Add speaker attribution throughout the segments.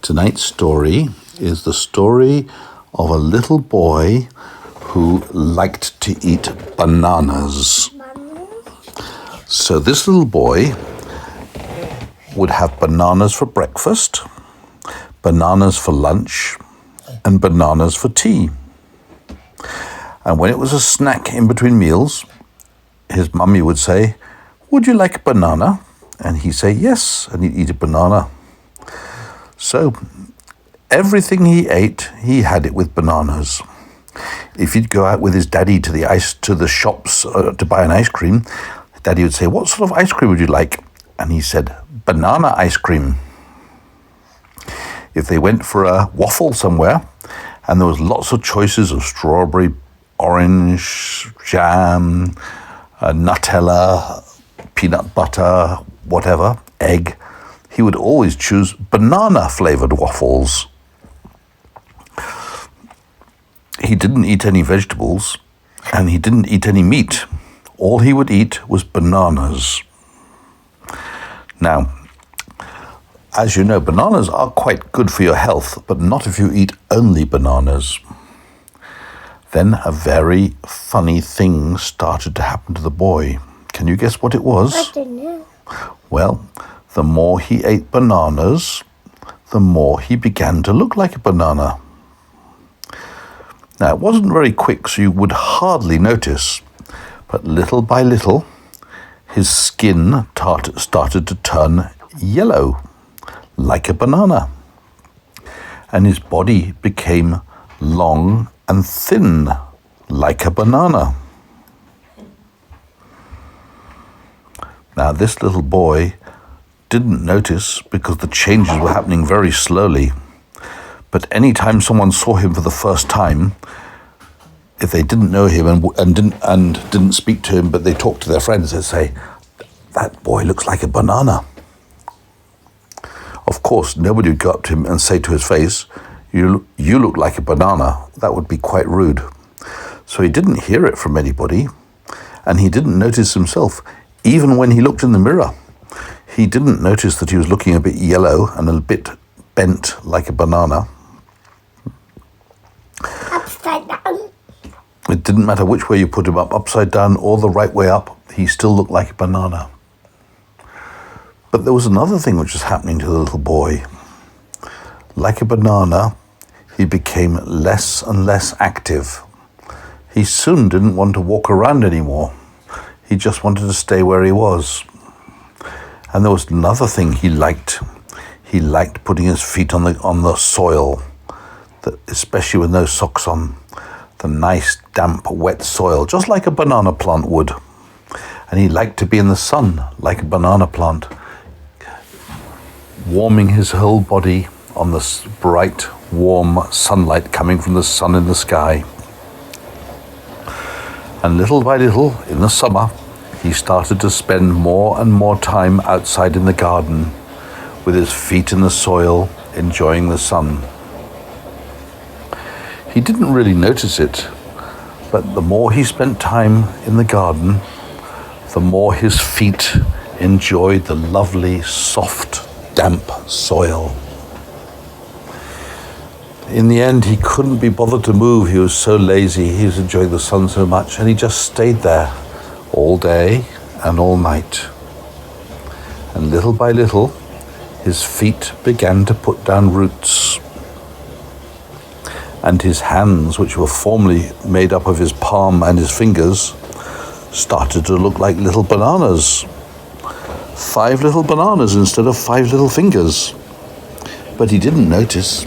Speaker 1: Tonight's story is the story of a little boy who liked to eat bananas. So this little boy would have bananas for breakfast, bananas for lunch, and bananas for tea. And when it was a snack in between meals, his mummy would say, "Would you like a banana?" And he'd say yes, and he'd eat a banana. So everything he ate, he had it with bananas. If he'd go out with his daddy to the shops to buy an ice cream, Daddy would say, "What sort of ice cream would you like?" And he said, "Banana ice cream." If they went for a waffle somewhere, and there was lots of choices of strawberry, orange, jam, Nutella, peanut butter, whatever, egg, he would always choose banana-flavored waffles. He didn't eat any vegetables, and he didn't eat any meat. All he would eat was bananas. Now, as you know, bananas are quite good for your health, but not if you eat only bananas. Then a very funny thing started to happen to the boy. Can you guess what it was?
Speaker 2: I don't know.
Speaker 1: Well, the more he ate bananas, the more he began to look like a banana. Now, it wasn't very quick, so you would hardly notice, but little by little, his skin started to turn yellow, like a banana, and his body became long and thin, like a banana. Now, this little boy didn't notice because the changes were happening very slowly. But any time someone saw him for the first time, if they didn't know him and didn't speak to him, but they talked to their friends, they'd say, "That boy looks like a banana." Of course, nobody would go up to him and say to his face, "You look like a banana." That would be quite rude. So he didn't hear it from anybody, and he didn't notice himself. Even when he looked in the mirror, he didn't notice that he was looking a bit yellow and a bit bent like a banana.
Speaker 2: Upside down.
Speaker 1: It didn't matter which way you put him up, upside down or the right way up, he still looked like a banana. But there was another thing which was happening to the little boy. Like a banana, he became less and less active. He soon didn't want to walk around anymore. He just wanted to stay where he was. And there was another thing he liked. He liked putting his feet on the soil, especially with no socks on. The nice, damp, wet soil, just like a banana plant would. And he liked to be in the sun, like a banana plant, warming his whole body on the bright, warm sunlight coming from the sun in the sky. And little by little, in the summer, he started to spend more and more time outside in the garden, with his feet in the soil, enjoying the sun. He didn't really notice it, but the more he spent time in the garden, the more his feet enjoyed the lovely, soft, damp soil. In the end, he couldn't be bothered to move. He was so lazy. He was enjoying the sun so much, and he just stayed there all day and all night. And little by little, his feet began to put down roots. And his hands, which were formerly made up of his palm and his fingers, started to look like little bananas. 5 little bananas instead of 5 little fingers. But he didn't notice.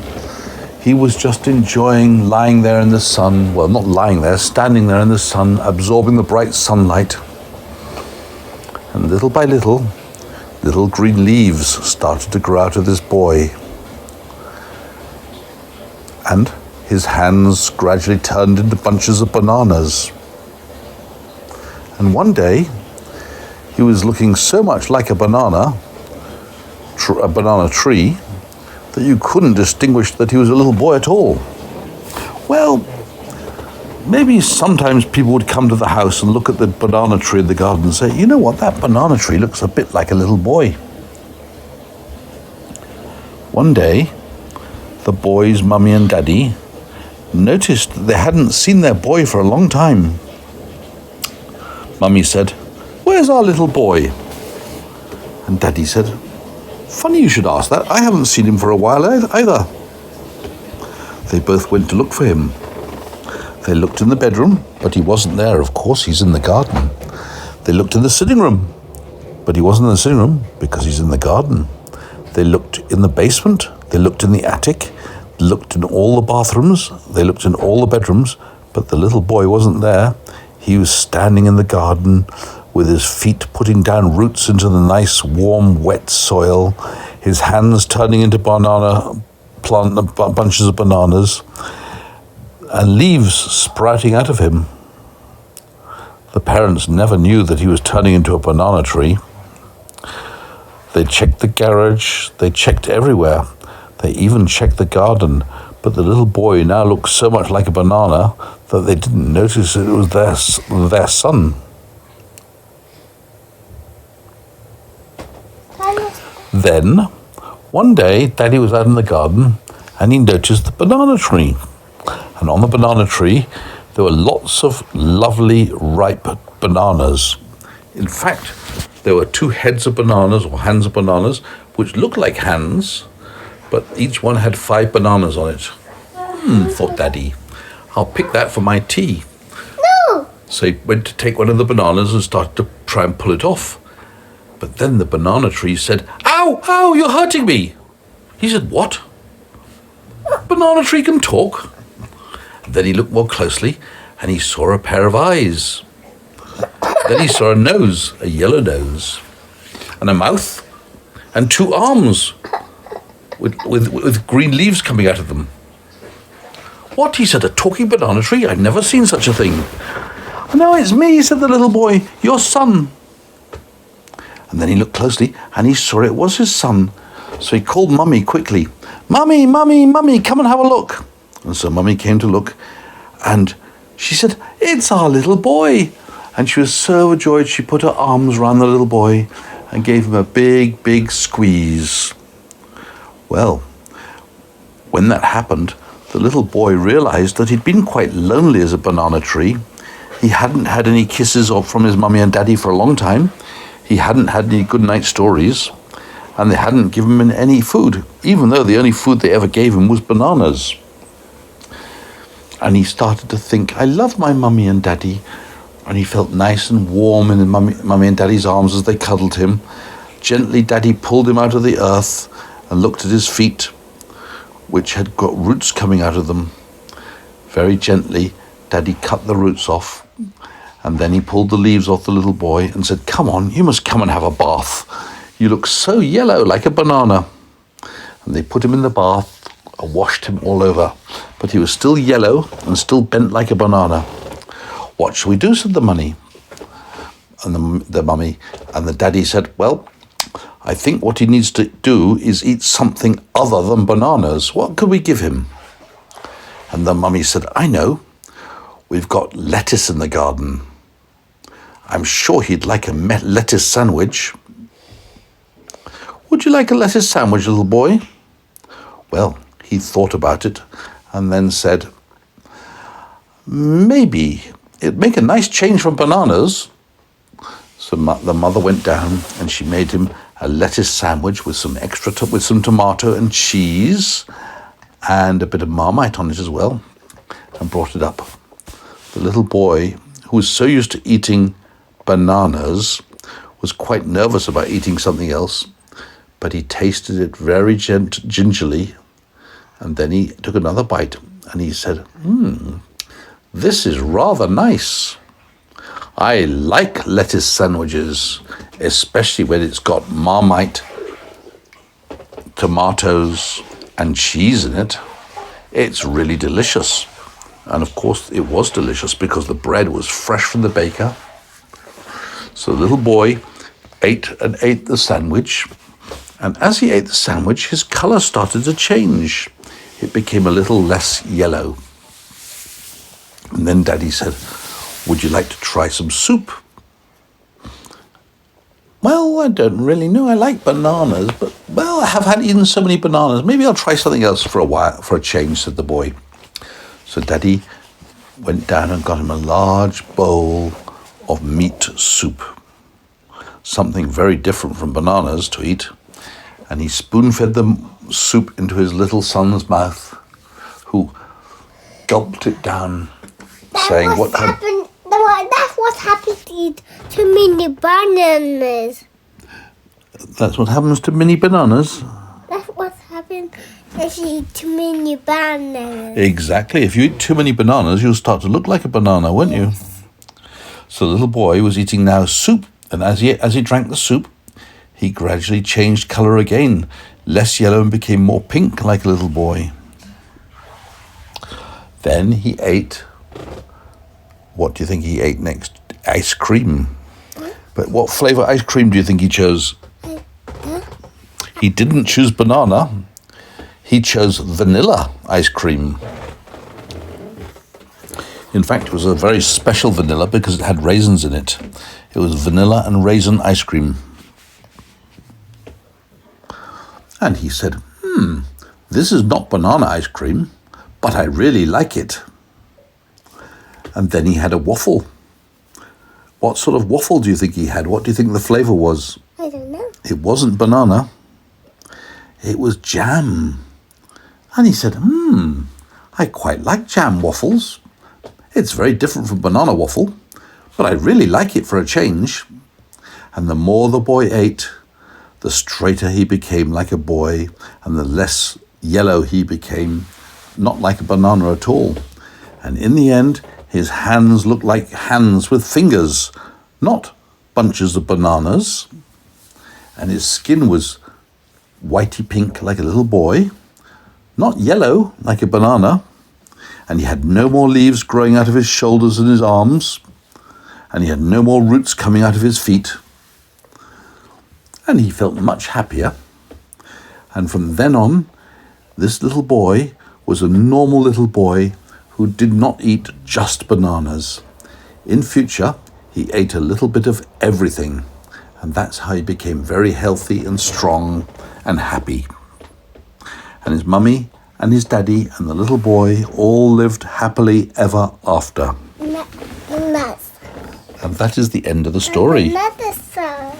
Speaker 1: He was just enjoying lying there in the sun. Well, not lying there, standing there in the sun, absorbing the bright sunlight. And little by little, little green leaves started to grow out of this boy. And his hands gradually turned into bunches of bananas. And one day, he was looking so much like a banana tree, that you couldn't distinguish that he was a little boy at all. Well, maybe sometimes people would come to the house and look at the banana tree in the garden and say, "You know what, that banana tree looks a bit like a little boy." One day, the boy's mummy and daddy noticed that they hadn't seen their boy for a long time. Mummy said, "Where's our little boy?" And Daddy said, "Funny you should ask that. I haven't seen him for a while either." They both went to look for him. They looked in the bedroom, but he wasn't there. Of course, he's in the garden. They looked in the sitting room, but he wasn't in the sitting room because he's in the garden. They looked in the basement. They looked in the attic. They looked in all the bathrooms. They looked in all the bedrooms, but the little boy wasn't there. He was standing in the garden with his feet putting down roots into the nice, warm, wet soil, his hands turning into bunches of bananas, and leaves sprouting out of him. The parents never knew that he was turning into a banana tree. They checked the garage, they checked everywhere. They even checked the garden, but the little boy now looked so much like a banana that they didn't notice it was their son. Then, one day, Daddy was out in the garden and he noticed the banana tree. And on the banana tree, there were lots of lovely, ripe bananas. In fact, there were 2 heads of bananas, or hands of bananas, which looked like hands, but each one had 5 bananas on it. Thought Daddy, I'll pick that for my tea. No! So he went to take one of the bananas and started to try and pull it off. But then the banana tree said, "Ow, ow, you're hurting me." He said, "What? Banana tree can talk?" And then he looked more closely and he saw a pair of eyes. Then he saw a nose, a yellow nose, and a mouth, and 2 arms with green leaves coming out of them. "What?" he said, "a talking banana tree? I've never seen such a thing." "No, it's me," said the little boy, "your son." And then he looked closely and he saw it was his son. So he called Mummy quickly. "Mummy, Mummy, Mummy, come and have a look." And so Mummy came to look and she said, "It's our little boy." And she was so overjoyed she put her arms around the little boy and gave him a big, big squeeze. Well, when that happened, the little boy realized that he'd been quite lonely as a banana tree. He hadn't had any kisses from his mummy and daddy for a long time. He hadn't had any good night stories, and they hadn't given him any food, even though the only food they ever gave him was bananas. And he started to think, "I love my mummy and daddy." And he felt nice and warm in mummy and daddy's arms as they cuddled him. Gently, Daddy pulled him out of the earth and looked at his feet, which had got roots coming out of them. Very gently, Daddy cut the roots off. And then he pulled the leaves off the little boy and said, "Come on, you must come and have a bath. You look so yellow like a banana." And they put him in the bath and washed him all over. But he was still yellow and still bent like a banana. "What shall we do?" said the mummy. And the mummy and the daddy said, "Well, I think what he needs to do is eat something other than bananas. What could we give him?" And the mummy said, "I know. We've got lettuce in the garden. I'm sure he'd like a lettuce sandwich." "Would you like a lettuce sandwich, little boy?" Well, he thought about it and then said, "Maybe it'd make a nice change from bananas." So the mother went down and she made him a lettuce sandwich with some with some tomato and cheese and a bit of Marmite on it as well, and brought it up. The little boy, who was so used to eating bananas, was quite nervous about eating something else, but he tasted it very gingerly, and then he took another bite and he said, "This is rather nice. I like lettuce sandwiches, especially when it's got Marmite, tomatoes, and cheese in it. It's really delicious." And of course it was delicious because the bread was fresh from the baker. So the little boy ate the sandwich, and as he ate the sandwich, his colour started to change. It became a little less yellow. And then Daddy said, "Would you like to try some soup?" "Well, I don't really know. I like bananas, but well, I have had eaten so many bananas. Maybe I'll try something else for a while, for a change, said the boy. So Daddy went down and got him a large bowl of meat soup. Something very different from bananas to eat. And he spoon-fed the soup into his little son's mouth, who gulped it down, saying,
Speaker 2: That's what happened to mini bananas.
Speaker 1: That's what happens to mini bananas?
Speaker 2: That's what happened if you eat too many bananas.
Speaker 1: Exactly. If you eat too many bananas, you'll start to look like a banana, won't you? So the little boy was eating now soup, and as he drank the soup, he gradually changed colour again, less yellow and became more pink like a little boy. Then he ate, what do you think he ate next? Ice cream. But what flavour ice cream do you think he chose? He didn't choose banana. He chose vanilla ice cream. In fact, it was a very special vanilla because it had raisins in it. It was vanilla and raisin ice cream. And he said, this is not banana ice cream, but I really like it. And then he had a waffle. What sort of waffle do you think he had? What do you think the flavour was?
Speaker 2: I don't know.
Speaker 1: It wasn't banana. It was jam. And he said, I quite like jam waffles. It's very different from banana waffle, but I really like it for a change. And the more the boy ate, the straighter he became like a boy, and the less yellow he became, not like a banana at all. And in the end, his hands looked like hands with fingers, not bunches of bananas. And his skin was whitey pink like a little boy, not yellow like a banana. And he had no more leaves growing out of his shoulders and his arms. And he had no more roots coming out of his feet. And he felt much happier. And from then on, this little boy was a normal little boy who did not eat just bananas. In future, he ate a little bit of everything. And that's how he became very healthy and strong and happy. And his mummy and his daddy and the little boy all lived happily ever after. And that is the end of the story.
Speaker 2: Another song.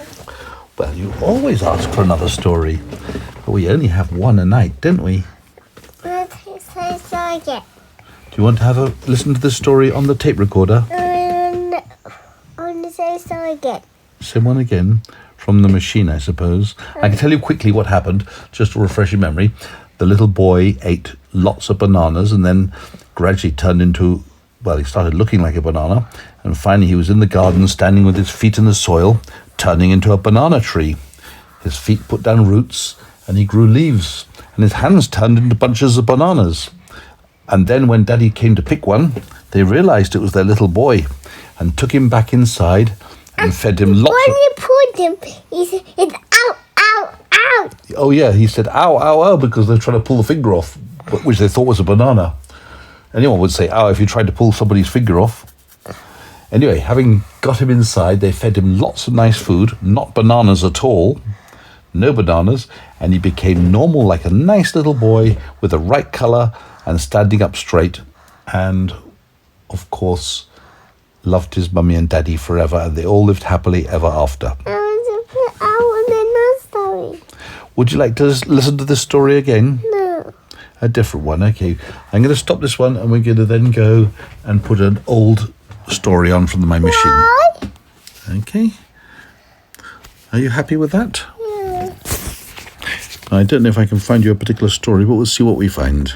Speaker 1: Well, you always ask for another story. But we only have one a night, don't we?
Speaker 2: Say so again.
Speaker 1: Do you want to have a listen to the story on the tape recorder?
Speaker 2: I want to say so again.
Speaker 1: Say one again from the machine, I suppose. I can tell you quickly what happened, just to refresh your memory. The little boy ate lots of bananas and then gradually turned into, well, he started looking like a banana. And finally he was in the garden standing with his feet in the soil, turning into a banana tree. His feet put down roots and he grew leaves. And his hands turned into bunches of bananas. And then when Daddy came to pick one, they realized it was their little boy and took him back inside and fed him lots
Speaker 2: When you put him, he said, it's ow, ow, ow.
Speaker 1: Oh yeah, he said ow, ow, ow, because they're trying to pull the finger off, which they thought was a banana. Anyone would say ow if you tried to pull somebody's finger off. Anyway, having got him inside, they fed him lots of nice food, not bananas at all, no bananas, and he became normal like a nice little boy with the right colour and standing up straight, and of course loved his mummy and daddy forever, and they all lived happily ever after.
Speaker 2: I want another story.
Speaker 1: Would you like to listen to this story again?
Speaker 2: No.
Speaker 1: A different one, okay. I'm going to stop this one and we're going to then go and put an old story on from my machine.
Speaker 2: Why?
Speaker 1: Okay. Are you happy with that?
Speaker 2: Yeah.
Speaker 1: I don't know if I can find you a particular story, but we'll see what we find.